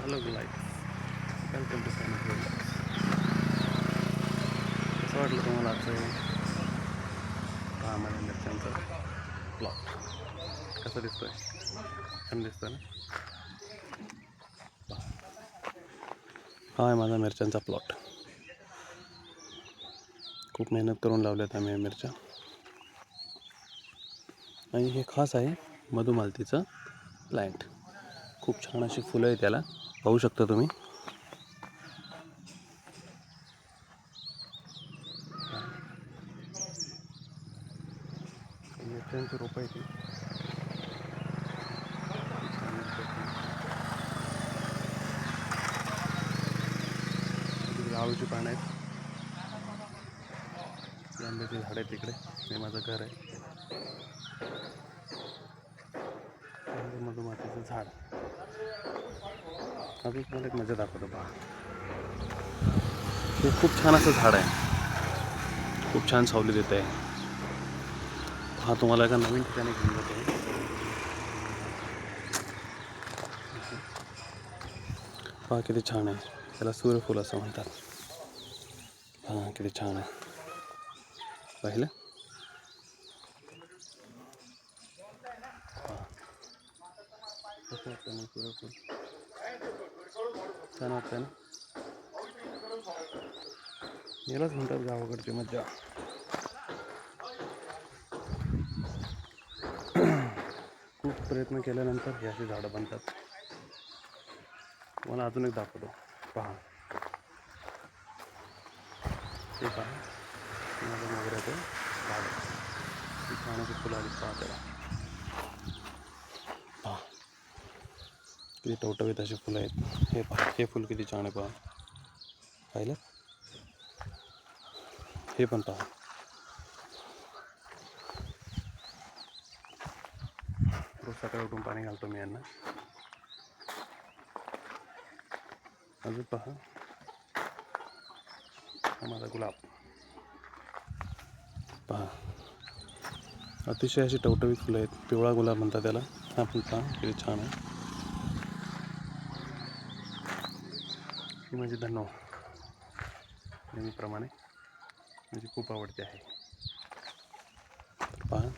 Hello guys, welcome to Sunny vlogs. कसं वाटलं तुम्हाला आजचं हे माझ्या मिरच्यांचा प्लॉट कसा दिसतोय? छान दिसतोय ना? हा आहे माझा मिरच्यांचा प्लॉट. खूप मेहनत करून लावल्यात आम्ही मिरच्या, आणि हे खास आहे मधुमालतीचं प्लॅन्ट. खूप छान अशी फुलं आहे त्याला, पाहू शकता तुम्ही. मिरच्यांची रोपं आहे ती. आळूची पानं आहेत, आंब्याची झाड आहे तिकडे. हे माझं घर आहे. मधुमातीचं झाड. अजून तुम्हाला एक मजा दाखवतो पहा. हे खूप छान असं झाड आहे, खूप छान सावली देत आहे. हा तुम्हाला एका नवीन ठिकाणी घेऊन जातो. पहा किती छान आहे. त्याला सूर्यफूल असं म्हणतात. हां, किती छान आहे, पाहिलं? कसं वाटतं मग सूर्यफूल? छान वाटतं ना? यालाच म्हणतात गावाकडची मज्जा. खूप प्रयत्न केल्यानंतर ही अशी झाडं बनतात. मला अजून एक दाखवतो, पहा. ते पहा, माझं मोगऱ्याचं झाड. ती छान अशी फुलं आली, पहा त्याला. पहा किती टवटवीत अशी फुलं आहेत. हे पहा, हे फुल किती छान आहे, पहा. पाहिलं? हे पण पहा. रोज सकाळी उठून पाणी घालतो मी यांना. अजून पहा, हा माझा गुलाब. पहा, अतिशय अशी टवटवीत फुलं आहेत. पिवळा गुलाब म्हणतात त्याला. हा पण पहा किती छान आहे. ही माझी धनो नेहमीप्रमाणे माझी खूप आवडते आहे. तर पहा,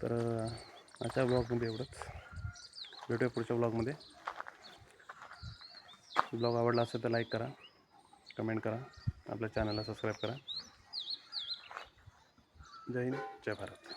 तर आजच्या ब्लॉगमध्ये एवढंच. भेटूया पुढच्या ब्लॉगमध्ये. ब्लॉग आवडला असेल तर लाईक करा, कमेंट करा, आपल्या चॅनलला सबस्क्राईब करा. जय हिंद, जय भारत.